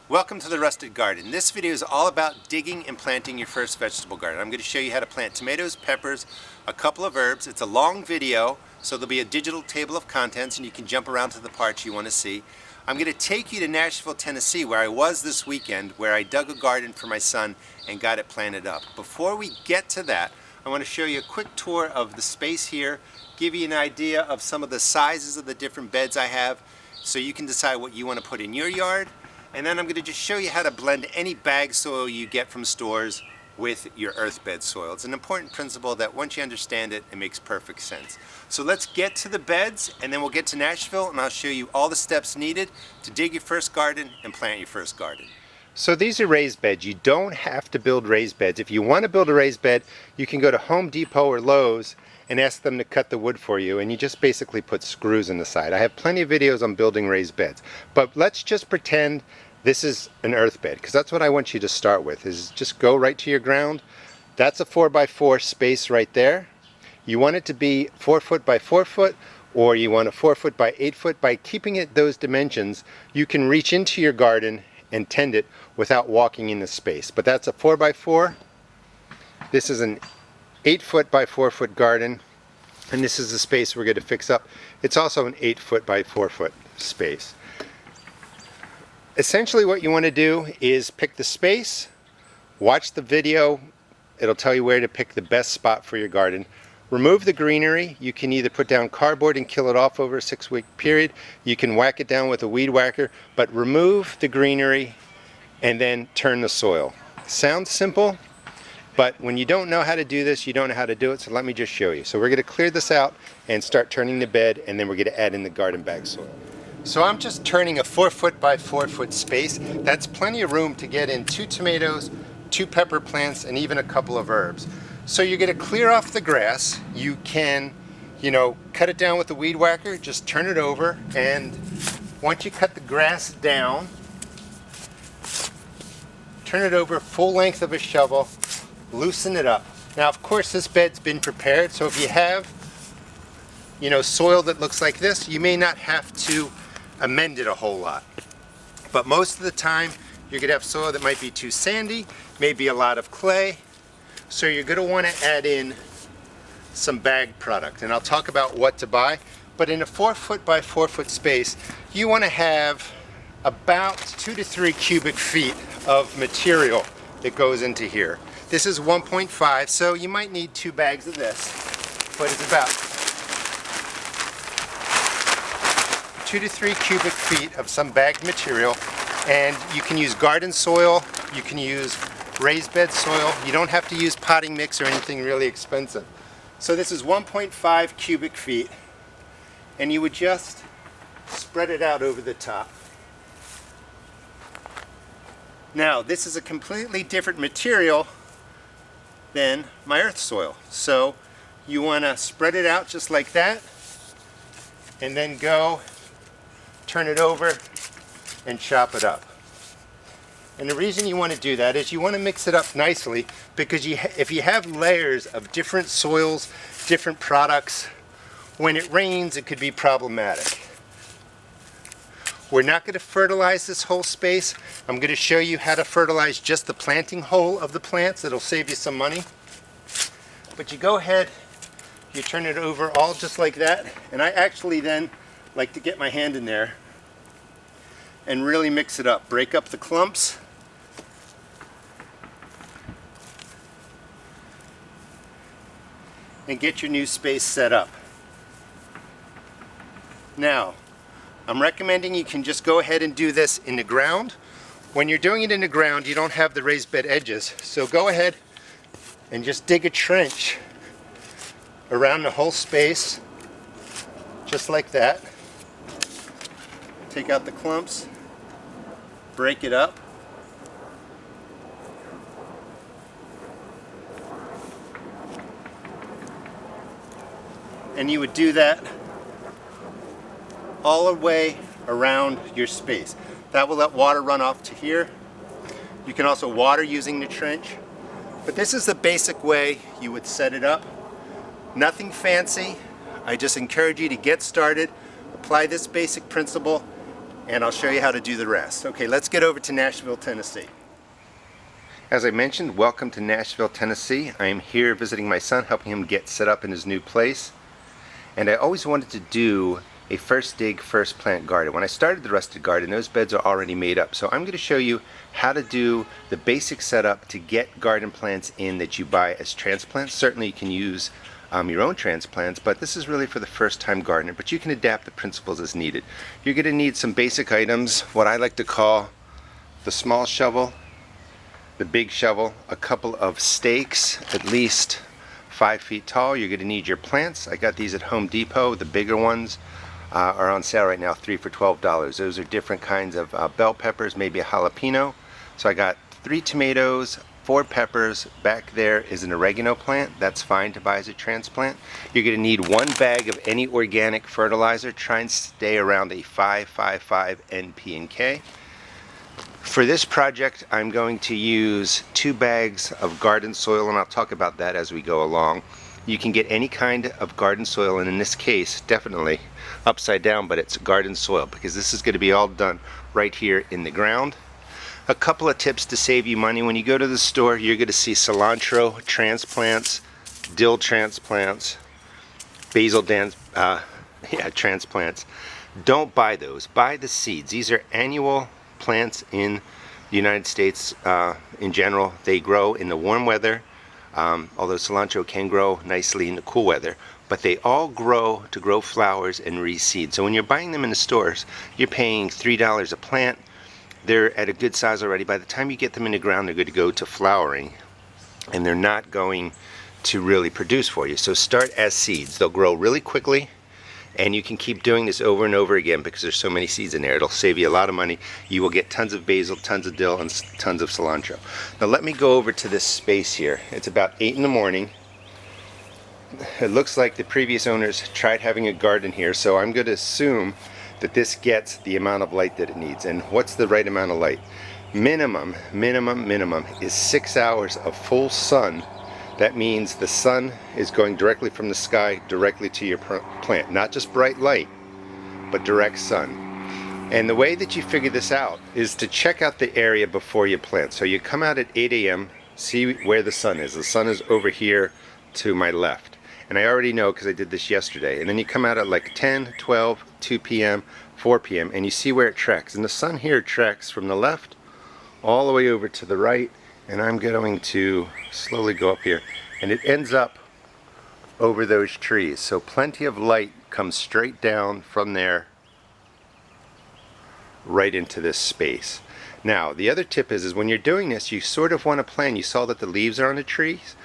Welcome to the Rusted Garden. This video is all about digging and planting your first vegetable garden. I'm going to show you how to plant tomatoes, peppers, a couple of herbs. It's a long video, so there'll be a digital table of contents and you can jump around to the parts you want to see. I'm going to take you to Nashville, Tennessee, where I was this weekend, where I dug a garden for my son and got it planted up. Before we get to that, I want to show you a quick tour of the space here, give you an idea of some of the sizes of the different beds I have, so you can decide what you want to put in your yard. And then I'm going to just show you how to blend any bag soil you get from stores with your earth bed soil. It's an important principle that once you understand it, it makes perfect sense. So let's get to the beds and then we'll get to Nashville and I'll show you all the steps needed to dig your first garden and plant your first garden. So these are raised beds. You don't have to build raised beds. If you want to build a raised bed, you can go to Home Depot or Lowe's and ask them to cut the wood for you, and you just basically put screws in the side. I have plenty of videos on building raised beds, but let's just pretend this is an earth bed, because that's what I want you to start with, is just go right to your ground. That's a 4x4 space right there. You want it to be 4 foot by 4 foot, or you want a 4 foot by 8 foot. By keeping it those dimensions, you can reach into your garden and tend it without walking in the space. But that's a 4x4. This is an 8 foot by 4 foot garden, and this is the space we're going to fix up. It's also an 8 foot by 4 foot space. Essentially what you want to do is pick the space, watch the video, it'll tell you where to pick the best spot for your garden. Remove the greenery. You can either put down cardboard and kill it off over a 6-week period, you can whack it down with a weed whacker, but remove the greenery and then turn the soil. Sounds simple, but when you don't know how to do this, you don't know how to do it, so let me just show you. So we're going to clear this out and start turning the bed, and then we're going to add in the garden bag soil. So I'm just turning a 4 foot by 4 foot space. That's plenty of room to get in 2 tomatoes, 2 pepper plants, and even a couple of herbs. So you're going to clear off the grass. You can, cut it down with a weed whacker, just turn it over, and once you cut the grass down, turn it over full length of a shovel, loosen it up. Now, of course, this bed's been prepared, so if you have, soil that looks like this, you may not have to amend it a whole lot. But most of the time, you're going to have soil that might be too sandy, maybe a lot of clay, so you're going to want to add in some bag product, and I'll talk about what to buy. But in a 4 foot by 4 foot space, you want to have about 2 to 3 cubic feet of material that goes into here. This is 1.5, so you might need 2 bags of this, but it's about 2 to 3 cubic feet of some bagged material, and you can use garden soil, you can use raised bed soil, you don't have to use potting mix or anything really expensive. So this is 1.5 cubic feet, and you would just spread it out over the top. Now, this is a completely different material than my earth soil. So you want to spread it out just like that, and then go turn it over and chop it up. And the reason you want to do that is you want to mix it up nicely, because if you have layers of different soils, different products, when it rains it could be problematic. We're not going to fertilize this whole space. I'm going to show you how to fertilize just the planting hole of the plants. It'll save you some money. But you go ahead, you turn it over all just like that, and I actually then like to get my hand in there and really mix it up. Break up the clumps. And get your new space set up. Now, I'm recommending you can just go ahead and do this in the ground. When you're doing it in the ground, you don't have the raised bed edges, so go ahead and just dig a trench around the whole space, just like that. Take out the clumps, break it up. And you would do that all the way around your space. That will let water run off to here. You can also water using the trench. But this is the basic way you would set it up. Nothing fancy. I just encourage you to get started, apply this basic principle, and I'll show you how to do the rest. Okay, let's get over to Nashville, Tennessee. As I mentioned, welcome to Nashville, Tennessee. I am here visiting my son, helping him get set up in his new place. And I always wanted to do a first dig, first plant garden. When I started the rusted garden, those beds are already made up. So I'm going to show you how to do the basic setup to get garden plants in that you buy as transplants. Certainly you can use your own transplants, but this is really for the first time gardener, but you can adapt the principles as needed. You're going to need some basic items, what I like to call the small shovel, the big shovel, a couple of stakes, at least 5 feet tall. You're going to need your plants. I got these at Home Depot. The bigger ones are on sale right now, 3 for $12. Those are different kinds of bell peppers, maybe a jalapeno. So I got 3 tomatoes, 4 peppers. Back there is an oregano plant. That's fine to buy as a transplant. You're going to need 1 bag of any organic fertilizer. Try and stay around a 5.55 NP and K. For this project, I'm going to use 2 bags of garden soil, and I'll talk about that as we go along. You can get any kind of garden soil, and in this case, definitely upside down, but it's garden soil because this is going to be all done right here in the ground. A couple of tips to save you money. When you go to the store, you're going to see cilantro transplants, dill transplants, basil transplants. Don't buy those. Buy the seeds. These are annual plants in the United States in general. They grow in the warm weather, although cilantro can grow nicely in the cool weather, but they all grow to grow flowers and reseed. So when you're buying them in the stores, you're paying $3 a plant. They're at a good size already. By the time you get them in the ground, they're going to go to flowering, and they're not going to really produce for you. So start as seeds. They'll grow really quickly, and you can keep doing this over and over again because there's so many seeds in there. It'll save you a lot of money. You will get tons of basil, tons of dill, and tons of cilantro. Now let me go over to this space here. It's about 8 in the morning. It looks like the previous owners tried having a garden here, so I'm going to assume that this gets the amount of light that it needs. And what's the right amount of light? Minimum is 6 hours of full sun. That means the sun is going directly from the sky directly to your plant. Not just bright light, but direct sun. And the way that you figure this out is to check out the area before you plant. So you come out at 8 a.m., see where the sun is. The sun is over here to my left. And I already know because I did this yesterday. And then you come out at like 10, 12, 2 p.m., 4 p.m., and you see where it tracks. And the sun here tracks from the left all the way over to the right. And I'm going to slowly go up here, and it ends up over those trees. So plenty of light comes straight down from there right into this space. Now the other tip is when you're doing this, you sort of want to plan. You saw that the leaves are on the trees.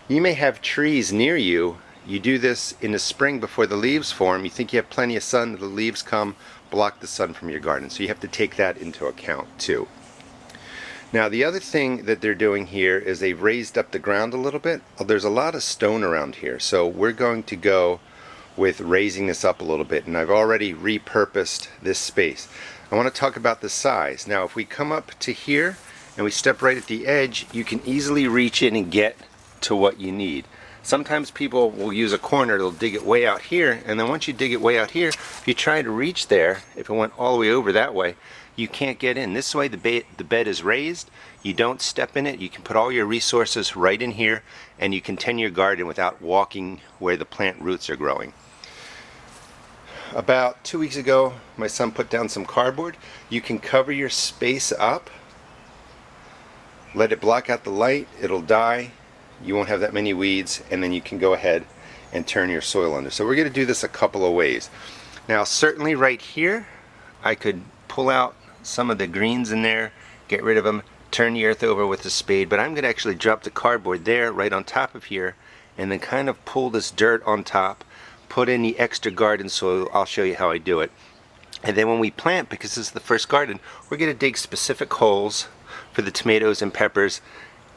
You may have trees near you. You do this in the spring before the leaves form. You think you have plenty of sun, the leaves come, block the sun from your garden. So you have to take that into account too. Now the other thing that they're doing here is they've raised up the ground a little bit. There's a lot of stone around here, so we're going to go with raising this up a little bit, and I've already repurposed this space. I want to talk about the size. Now if we come up to here and we step right at the edge, you can easily reach in and get to what you need. Sometimes people will use a corner, they'll dig it way out here, and then once you dig it way out here, if you try to reach there, if it went all the way over that way, you can't get in. This way the bed is raised, you don't step in it, you can put all your resources right in here, and you can tend your garden without walking where the plant roots are growing. About 2 weeks ago, my son put down some cardboard. You can cover your space up, let it block out the light, it'll die, you won't have that many weeds, and then you can go ahead and turn your soil under. So we're going to do this a couple of ways. Now certainly right here, I could pull out some of the greens in there, get rid of them, turn the earth over with a spade, but I'm going to actually drop the cardboard there right on top of here, and then kind of pull this dirt on top, put in the extra garden soil. I'll show you how I do it. And then when we plant, because this is the first garden, we're going to dig specific holes for the tomatoes and peppers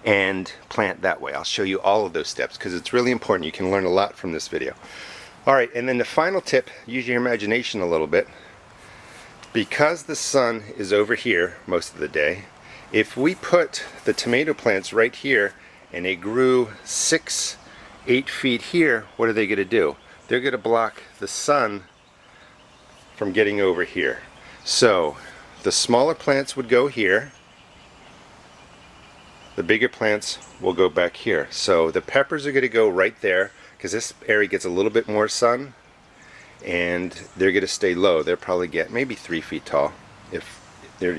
and plant that way. I'll show you all of those steps because it's really important. You can learn a lot from this video. Alright, and then the final tip, use your imagination a little bit. Because the sun is over here most of the day, if we put the tomato plants right here and they grew 6, 8 feet here, what are they going to do? They're going to block the sun from getting over here. So the smaller plants would go here. The bigger plants will go back here. So the peppers are going to go right there because this area gets a little bit more sun, and they're going to stay low. They'll probably get maybe 3 feet tall if they're,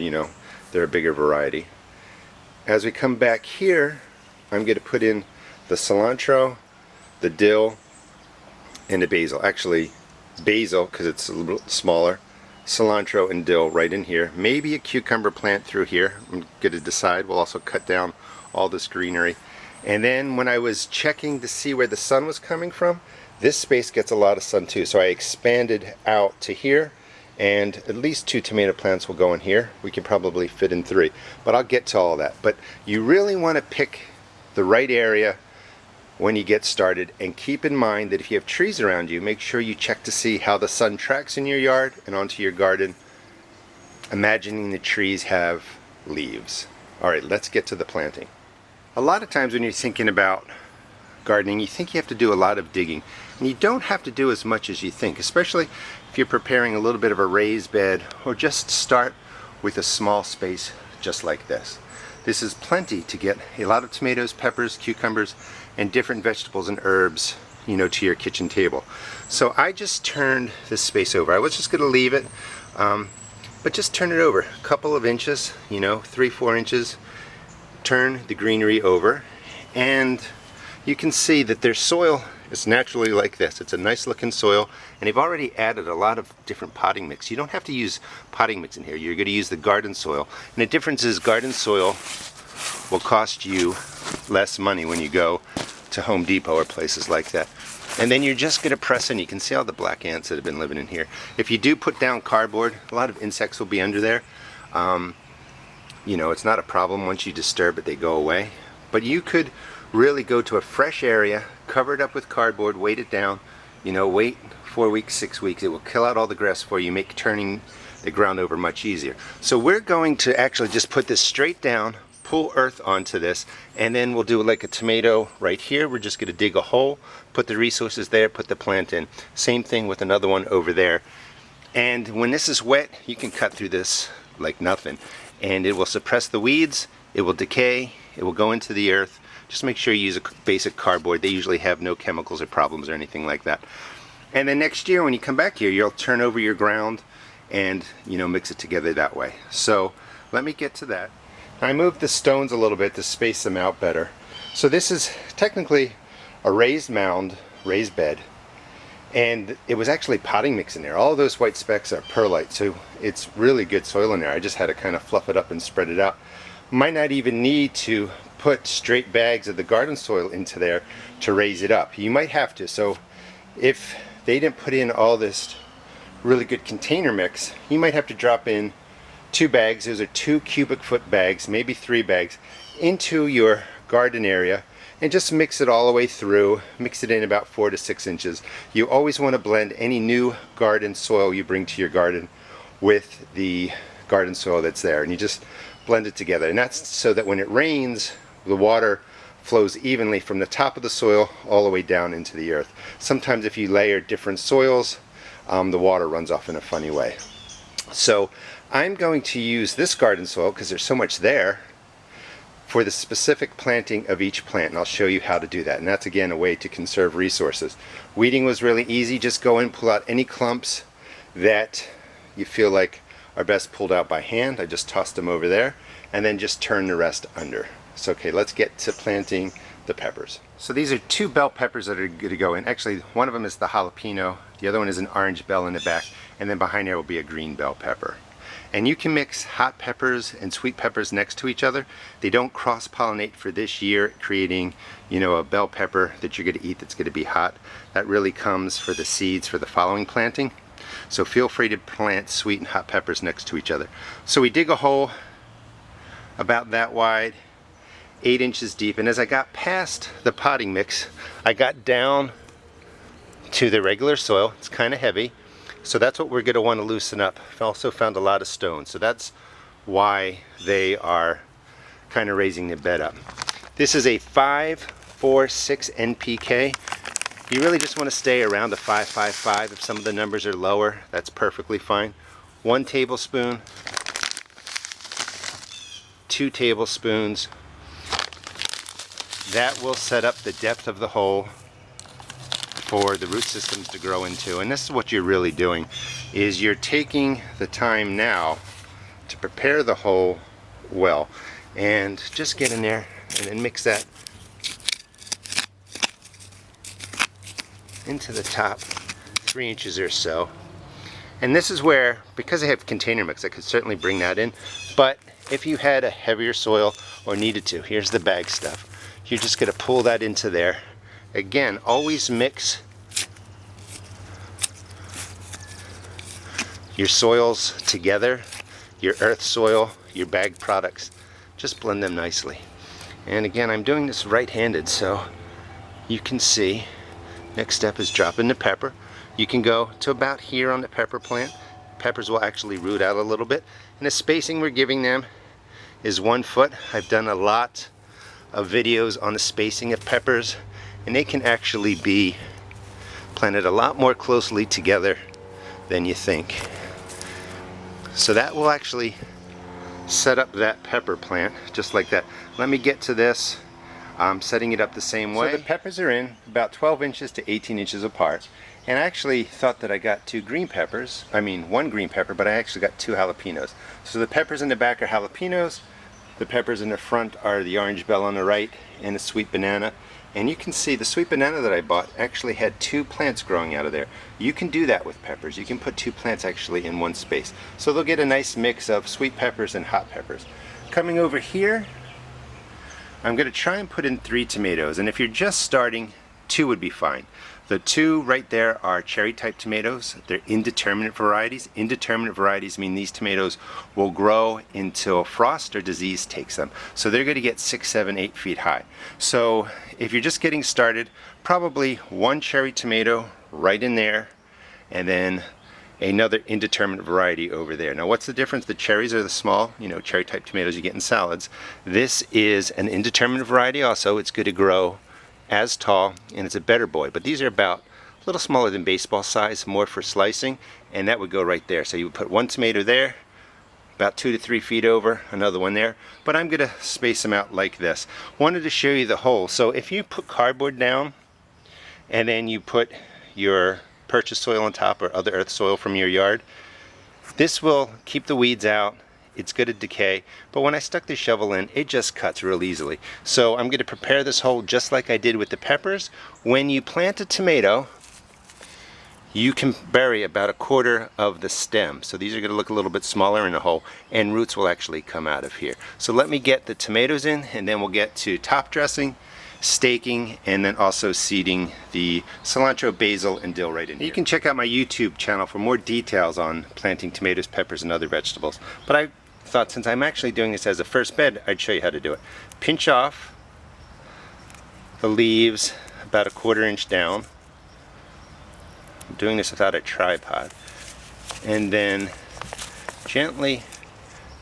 they're a bigger variety. As we come back here, I'm going to put in the cilantro, the dill, and the basil. Actually, basil because it's a little smaller. Cilantro and dill right in here. Maybe a cucumber plant through here. I'm going to decide. We'll also cut down all this greenery. And then when I was checking to see where the sun was coming from, this space gets a lot of sun too. So I expanded out to here, and at least 2 tomato plants will go in here. We can probably fit in 3, but I'll get to all that. But you really want to pick the right area when you get started, and keep in mind that if you have trees around you, make sure you check to see how the sun tracks in your yard and onto your garden, imagining the trees have leaves. Alright, let's get to the planting. A lot of times when you're thinking about gardening, you think you have to do a lot of digging, and you don't have to do as much as you think, especially if you're preparing a little bit of a raised bed, or just start with a small space just like this. This is plenty to get a lot of tomatoes, peppers, cucumbers, and different vegetables and herbs, to your kitchen table. So I just turned this space over. I was just going to leave it, but just turn it over a couple of inches, 3-4 inches. Turn the greenery over, and you can see that their soil is naturally like this. It's a nice looking soil, and they've already added a lot of different potting mix. You don't have to use potting mix in here. You're going to use the garden soil, and the difference is garden soil will cost you less money when you go to Home Depot or places like that. And then you're just going to press in. You can see all the black ants that have been living in here. If you do put down cardboard, a lot of insects will be under there. It's not a problem. Once you disturb it, they go away. But you could really go to a fresh area, cover it up with cardboard, weight it down, wait 4 weeks, 6 weeks. It will kill out all the grass for you, make turning the ground over much easier. So we're going to actually just put this straight down, pull earth onto this, and then we'll do like a tomato right here. We're just going to dig a hole, put the resources there, put the plant in. Same thing with another one over there. And when this is wet, you can cut through this like nothing, and it will suppress the weeds, it will decay, it will go into the earth. Just make sure you use a basic cardboard. They usually have no chemicals or problems or anything like that. And then next year when you come back here, you'll turn over your ground and mix it together that way. So let me get to that. I moved the stones a little bit to space them out better. So this is technically a raised mound, raised bed, and it was actually potting mix in there. All those white specks are perlite, so it's really good soil in there. I just had to kind of fluff it up and spread it out. Might not even need to put straight bags of the garden soil into there to raise it up. You might have to. So if they didn't put in all this really good container mix, you might have to drop in 2 bags. Those are 2 cubic foot bags, maybe 3 bags, into your garden area, and just mix it all the way through. Mix it in about 4 to 6 inches. You always want to blend any new garden soil you bring to your garden with the garden soil that's there, and you just blend it together. And that's so that when it rains, the water flows evenly from the top of the soil all the way down into the earth. Sometimes if you layer different soils, the water runs off in a funny way. So I'm going to use this garden soil, because there's so much there, for the specific planting of each plant, and I'll show you how to do that. And that's again a way to conserve resources. Weeding was really easy. Just go in, pull out any clumps that you feel like are best pulled out by hand. I just tossed them over there, and then just turn the rest under. So okay, let's get to planting the peppers. So these are 2 bell peppers that are going to go in. Actually, one of them is the jalapeno, the other one is an orange bell in the back, and then behind there will be a green bell pepper. And you can mix hot peppers and sweet peppers next to each other. They don't cross-pollinate for this year, creating a bell pepper that you're going to eat that's going to be hot. That really comes for the seeds for the following planting. So feel free to plant sweet and hot peppers next to each other. So we dig a hole about that wide, 8 inches deep, and as I got past the potting mix, I got down to the regular soil. It's kind of heavy, so that's what we're going to want to loosen up. I also found a lot of stones, so that's why they are kind of raising the bed up. This is a 5-4-6 NPK. You really just want to stay around the 5-5-5. If some of the numbers are lower, that's perfectly fine. 1 tablespoon, 2 tablespoons. That will set up the depth of the hole for the root systems to grow into. And this is what you're really doing, is you're taking the time now to prepare the hole well. And just get in there and then mix that into the top 3 inches or so. And this is where, because I have container mix, I could certainly bring that in, but if you had a heavier soil or needed to, here's the bag stuff. You're just going to pull that into there. Again, always mix your soils together, your earth soil, your bag products. Just blend them nicely. And again, I'm doing this right-handed, so you can see. Next step is dropping the pepper. You can go to about here on the pepper plant. Peppers will actually root out a little bit. And the spacing we're giving them is 1 foot. I've done a lot of videos on the spacing of peppers, and they can actually be planted a lot more closely together than you think. So that will actually set up that pepper plant just like that. Let me get to this. I'm setting it up the same way. So the peppers are in about 12 inches to 18 inches apart. And I actually thought that I got 2 green peppers. I mean 1 green pepper, but I actually got 2 jalapenos. So the peppers in the back are jalapenos. The peppers in the front are the orange bell on the right and the sweet banana. And you can see the sweet banana that I bought actually had 2 plants growing out of there. You can do that with peppers. You can put 2 plants actually in one space. So they'll get a nice mix of sweet peppers and hot peppers. Coming over here, I'm going to try and put in 3 tomatoes. And if you're just starting, 2 would be fine. The 2 right there are cherry type tomatoes. They're indeterminate varieties. Indeterminate varieties mean these tomatoes will grow until frost or disease takes them. So they're going to get 6, 7, 8 feet high. So if you're just getting started, probably 1 cherry tomato right in there, and then another indeterminate variety over there. Now what's the difference? The cherries are the small, cherry type tomatoes you get in salads. This is an indeterminate variety also. It's going to grow as tall, and it's a better boy, but these are about a little smaller than baseball size, more for slicing, and that would go right there. So you would put 1 tomato there, about 2 to 3 feet over, another one there, but I'm going to space them out like this. Wanted to show you the hole. So if you put cardboard down and then you put your purchased soil on top or other earth soil from your yard, this will keep the weeds out. It's going to decay, but when I stuck the shovel in, it just cuts real easily. So I'm going to prepare this hole just like I did with the peppers. When you plant a tomato, you can bury about 1/4 of the stem. So these are going to look a little bit smaller in the hole, and roots will actually come out of here. So let me get the tomatoes in, and then we'll get to top dressing, staking, and then also seeding the cilantro, basil, and dill right in here. You can check out my YouTube channel for more details on planting tomatoes, peppers, and other vegetables. But I thought, since I'm actually doing this as a first bed, I'd show you how to do it. Pinch off the leaves about 1/4 inch down. I'm doing this without a tripod. And then gently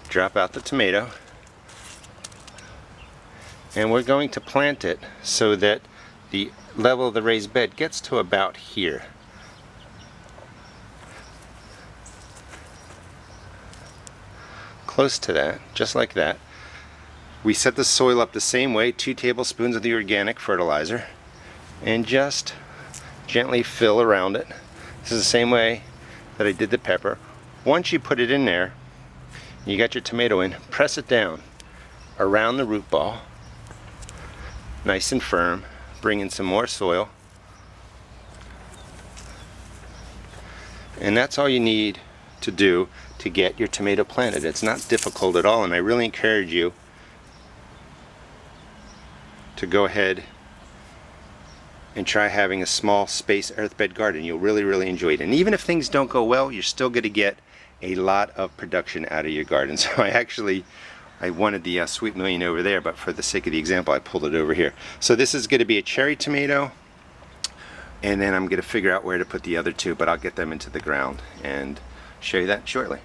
drop out the tomato. And we're going to plant it so that the level of the raised bed gets to about here. Close to that, just like that. We set the soil up the same way, 2 tablespoons of the organic fertilizer, and just gently fill around it. This is the same way that I did the pepper. Once you put it in there, you got your tomato in, press it down around the root ball, nice and firm. Bring in some more soil, and that's all you need to do to get your tomato planted. It's not difficult at all, and I really encourage you to go ahead and try having a small space earthbed garden. You'll really enjoy it. And even if things don't go well, you're still going to get a lot of production out of your garden. So I wanted the sweet million over there, but for the sake of the example, I pulled it over here. So this is going to be a cherry tomato, and then I'm going to figure out where to put the other 2, but I'll get them into the ground and show you that shortly.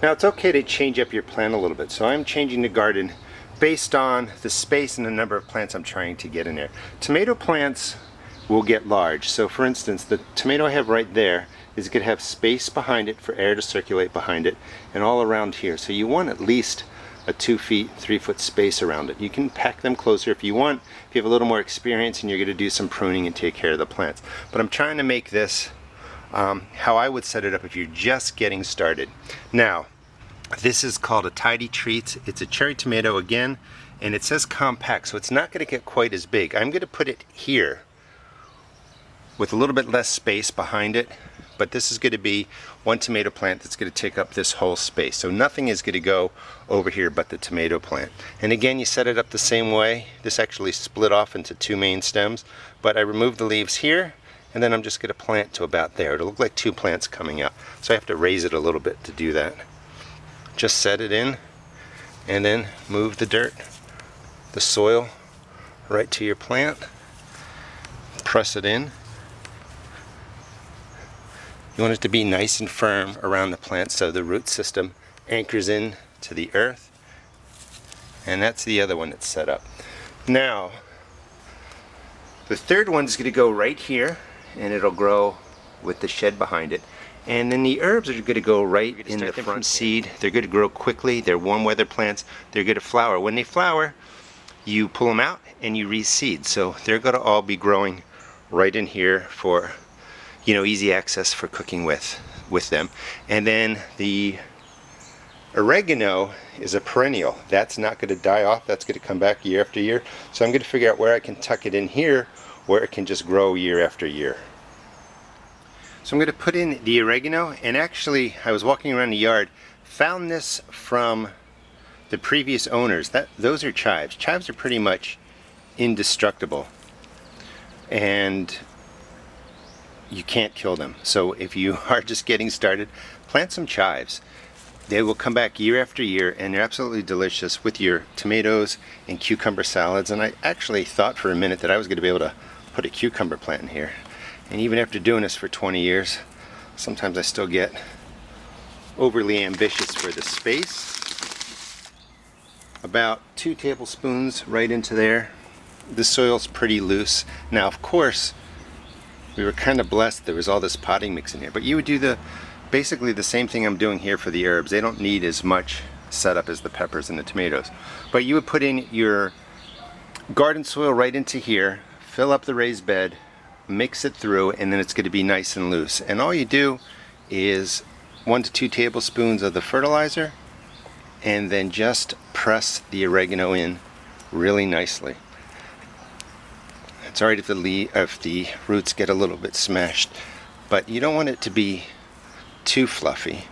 Now it's okay to change up your plant a little bit. So I'm changing the garden based on the space and the number of plants I'm trying to get in there. Tomato plants will get large. So for instance, the tomato I have right there is going to have space behind it for air to circulate behind it, and all around here. So you want at least a 2 feet, 3 foot space around it. You can pack them closer if you want, if you have a little more experience and you're going to do some pruning and take care of the plants. But I'm trying to make this how I would set it up if you're just getting started. Now, this is called a Tidy Treats. It's a cherry tomato again, and it says compact, so it's not going to get quite as big. I'm going to put it here with a little bit less space behind it, but this is going to be one tomato plant that's going to take up this whole space. So nothing is going to go over here but the tomato plant. And again, you set it up the same way. This actually split off into 2 main stems, but I removed the leaves here, and then I'm just going to plant to about there. It'll look like 2 plants coming up, so I have to raise it a little bit to do that. Just set it in, and then move the dirt, the soil, right to your plant. Press it in. You want it to be nice and firm around the plant so the root system anchors in to the earth. And that's the other one that's set up. Now, the third one is going to go right here, and it'll grow with the shed behind it. And then the herbs are going to go right in the front seed. They're going to grow quickly. They're warm weather plants. They're going to flower. When they flower, you pull them out and you reseed. So they're going to all be growing right in here for, you know, easy access for cooking with them. And then the oregano is a perennial. That's not going to die off. That's going to come back year after year. So I'm going to figure out where I can tuck it in here, where it can just grow year after year. So I'm going to put in the oregano, and actually I was walking around the yard, found this from the previous owners. Those are chives. Chives are pretty much indestructible, and you can't kill them. So if you are just getting started, plant some chives. They will come back year after year, and they're absolutely delicious with your tomatoes and cucumber salads. And I actually thought for a minute that I was going to be able to put a cucumber plant in here. And even after doing this for 20 years, sometimes I still get overly ambitious for the space. About 2 tablespoons right into there. The soil's pretty loose. Now, of course, we were kind of blessed there was all this potting mix in here, but you would do basically the same thing I'm doing here for the herbs. They don't need as much setup as the peppers and the tomatoes. But you would put in your garden soil right into here, fill up the raised bed, mix it through, and then it's going to be nice and loose. And all you do is 1 to 2 tablespoons of the fertilizer, and then just press the oregano in really nicely. It's alright if the roots get a little bit smashed, but you don't want it to be too fluffy.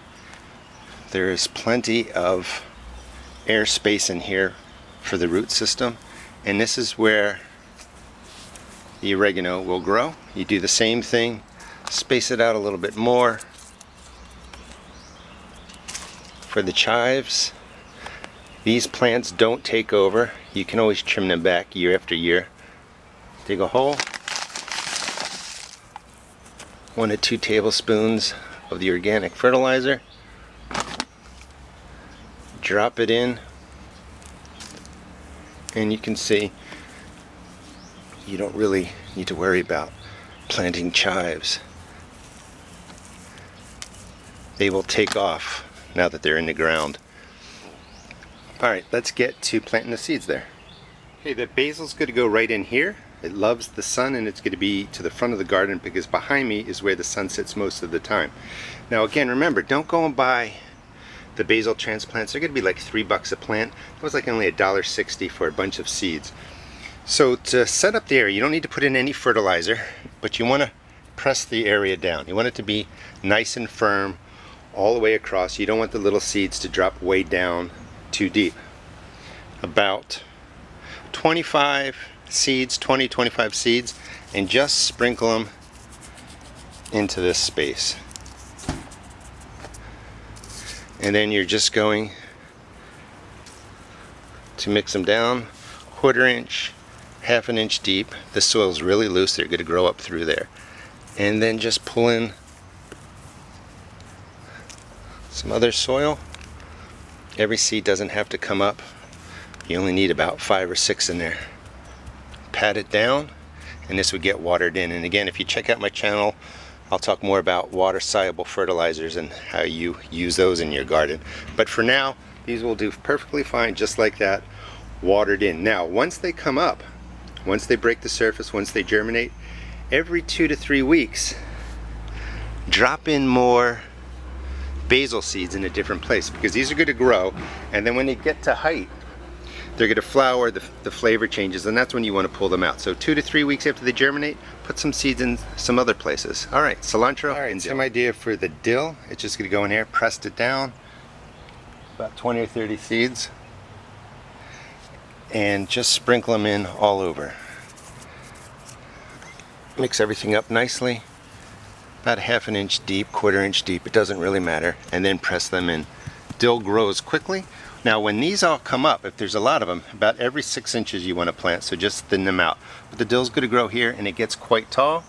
There is plenty of air space in here for the root system, and this is where the oregano will grow. You do the same thing, space it out a little bit more. For the chives, these plants don't take over. You can always trim them back year after year. Dig a hole, 1 to 2 tablespoons of the organic fertilizer, drop it in, and you can see you don't really need to worry about planting chives. They will take off now that they're in the ground. Alright, let's get to planting the seeds there. Okay, the basil's going to go right in here. It loves the sun, and it's going to be to the front of the garden because behind me is where the sun sits most of the time. Now again, remember, don't go and buy the basil transplants. They're going to be like $3 a plant. It was like only $1.60 for a bunch of seeds. So to set up the area, you don't need to put in any fertilizer, but you want to press the area down. You want it to be nice and firm all the way across. You don't want the little seeds to drop way down too deep. About 25 seeds, 25 seeds, and just sprinkle them into this space. And then you're just going to mix them down 1/4 inch, 1/2 inch deep. The soil's really loose, they're going to grow up through there. And then just pull in some other soil. Every seed doesn't have to come up. You only need about 5 or 6 in there. Pat it down, and this would get watered in. And again, if you check out my channel, I'll talk more about water-soluble fertilizers and how you use those in your garden. But for now, these will do perfectly fine just like that, watered in. Now, once they come up, once they break the surface, once they germinate, every 2 to 3 weeks, drop in more basil seeds in a different place, because these are going to grow, and then when they get to height, they're going to flower, the flavor changes, and that's when you want to pull them out. So 2 to 3 weeks after they germinate, put some seeds in some other places. All right, cilantro. All right, same idea for the dill. It's just going to go in here, pressed it down, about 20 or 30 seeds, and just sprinkle them in all over. Mix everything up nicely, about 1/2 inch deep, 1/4 inch deep, it doesn't really matter, and then press them in. Dill grows quickly. Now when these all come up, if there's a lot of them, about every 6 inches you want to plant, so just thin them out. But the dill's going to grow here and it gets quite tall.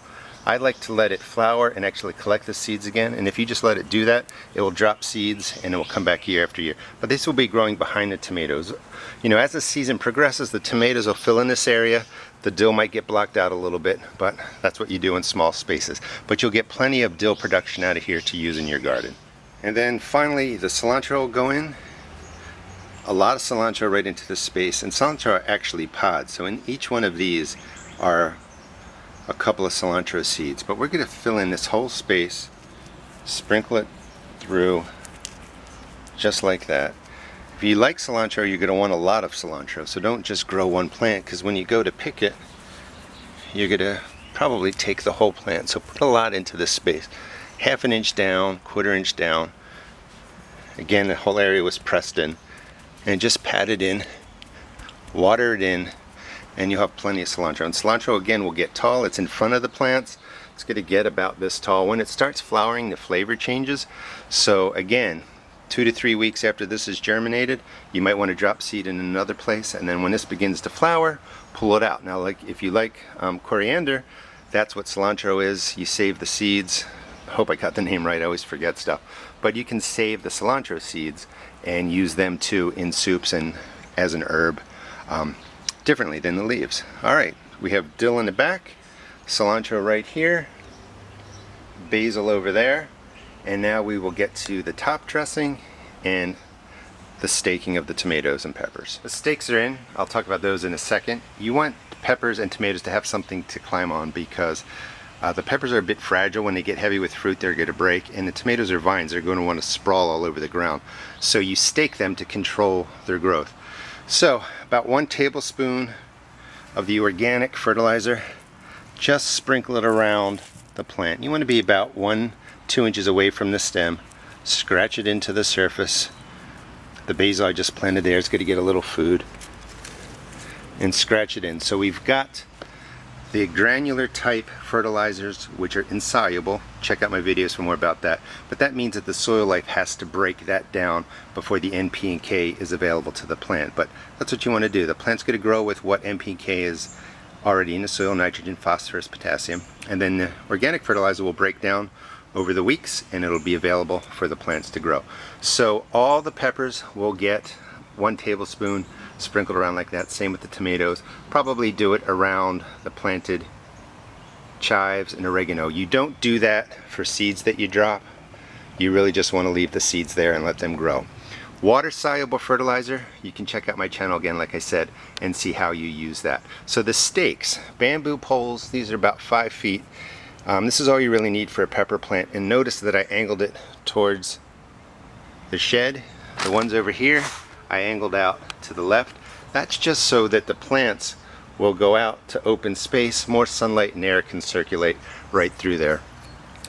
I like to let it flower and actually collect the seeds again, and if you just let it do that, it will drop seeds and it will come back year after year. But this will be growing behind the tomatoes. You know, as the season progresses, the tomatoes will fill in this area. The dill might get blocked out a little bit, but that's what you do in small spaces. But you'll get plenty of dill production out of here to use in your garden. And then finally, the cilantro will go in. A lot of cilantro right into this space, and cilantro are actually pods. So in each one of these are a couple of cilantro seeds, but we're going to fill in this whole space, sprinkle it through just like that. If you like cilantro, you're going to want a lot of cilantro, so don't just grow one plant, because when you go to pick it, you're going to probably take the whole plant. So put a lot into this space, 1/2 inch down, 1/4 inch down. Again, the whole area was pressed in, and just pat it in, water it in, and you'll have plenty of cilantro. And cilantro again will get tall. It's in front of the plants. It's going to get about this tall. When it starts flowering, the flavor changes. So again, 2 to 3 weeks after this is germinated, you might want to drop seed in another place, and then when this begins to flower, pull it out. Now, like if you like coriander, that's what cilantro is. You save the seeds. I hope I got the name right, I always forget stuff. But you can save the cilantro seeds and use them too in soups and as an herb, differently than the leaves. Alright, we have dill in the back, cilantro right here, basil over there, and now we will get to the top dressing and the staking of the tomatoes and peppers. The stakes are in. I'll talk about those in a second. You want peppers and tomatoes to have something to climb on, because the peppers are a bit fragile. When they get heavy with fruit, they're going to break, and the tomatoes are vines. They're going to want to sprawl all over the ground. So you stake them to control their growth. So about 1 tablespoon of the organic fertilizer, just sprinkle it around the plant. You want to be about 1-2 inches away from the stem. Scratch it into the surface. The basil I just planted there is going to get a little food, and scratch it in. So we've got the granular type fertilizers, which are insoluble. Check out my videos for more about that. But that means that the soil life has to break that down before the NP and K is available to the plant. But that's what you want to do. The plant's going to grow with what NP and K is already in the soil: nitrogen, phosphorus, potassium. And then the organic fertilizer will break down over the weeks, and it'll be available for the plants to grow. So all the peppers will get 1 tablespoon sprinkled around like that. Same with the tomatoes. Probably do it around the planted chives and oregano. You don't do that for seeds that you drop. You really just want to leave the seeds there and let them grow. Water soluble fertilizer, you can check out my channel again, like I said, and see how you use that. So the stakes, bamboo poles, these are about 5 feet. This is all you really need for a pepper plant, and notice that I angled it towards the shed. The ones over here I angled out to the left. That's just so that the plants will go out to open space, more sunlight and air can circulate right through there.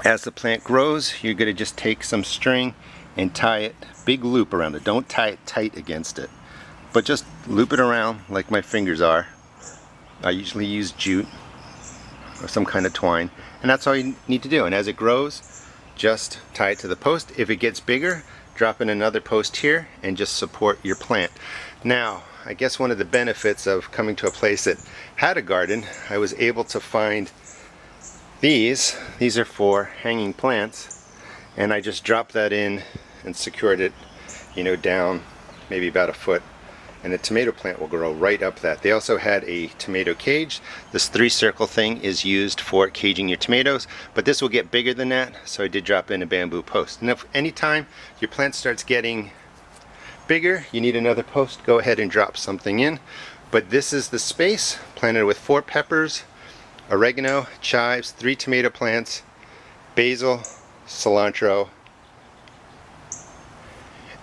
As the plant grows, you're going to just take some string and tie it, big loop around it. Don't tie it tight against it, but just loop it around like my fingers are. I usually use jute or some kind of twine, and that's all you need to do. And as it grows, just tie it to the post. If it gets bigger, drop in another post here and just support your plant. Now, I guess one of the benefits of coming to a place that had a garden, I was able to find these. These are for hanging plants, and I just dropped that in and secured it, you know, down maybe about 1 foot and the tomato plant will grow right up that. They also had a tomato cage. This 3-circle thing is used for caging your tomatoes, but this will get bigger than that, so I did drop in a bamboo post. And if anytime your plant starts getting bigger, you need another post, go ahead and drop something in. But this is the space, planted with 4 peppers, oregano, chives, 3 tomato plants, basil, cilantro,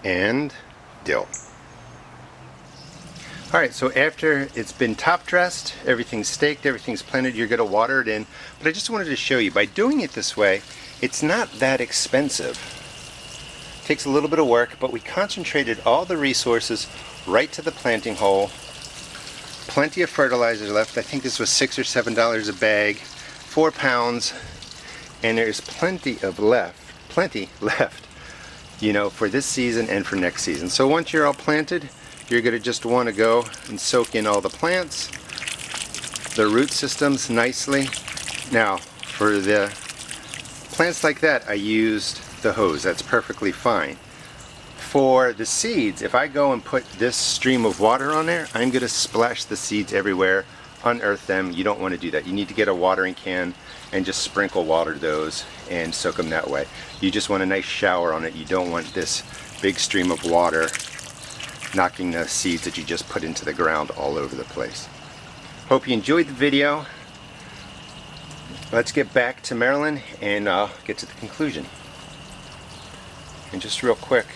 and dill. Alright, so after it's been top dressed, everything's staked, everything's planted, you're going to water it in. But I just wanted to show you, by doing it this way, it's not that expensive. It takes a little bit of work, but we concentrated all the resources right to the planting hole. Plenty of fertilizer left. I think this was $6 or $7 a bag, 4 pounds, and there's plenty left, you know, for this season and for next season. So once you're all planted, you're going to just want to go and soak in all the plants, the root systems nicely. Now, for the plants like that, I used the hose. That's perfectly fine. For the seeds, if I go and put this stream of water on there, I'm going to splash the seeds everywhere, unearth them. You don't want to do that. You need to get a watering can and just sprinkle water those and soak them that way. You just want a nice shower on it. You don't want this big stream of water knocking the seeds that you just put into the ground all over the place. Hope you enjoyed the video. Let's get back to Maryland and get to the conclusion. And just real quick,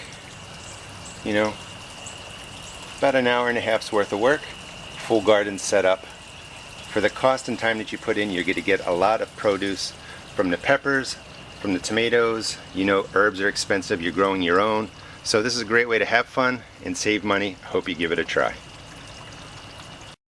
you know, about an hour and a half's worth of work, full garden set up. For the cost and time that you put in, you're going to get a lot of produce from the peppers, from the tomatoes. You know, herbs are expensive, you're growing your own. So this is a great way to have fun and save money. I hope you give it a try.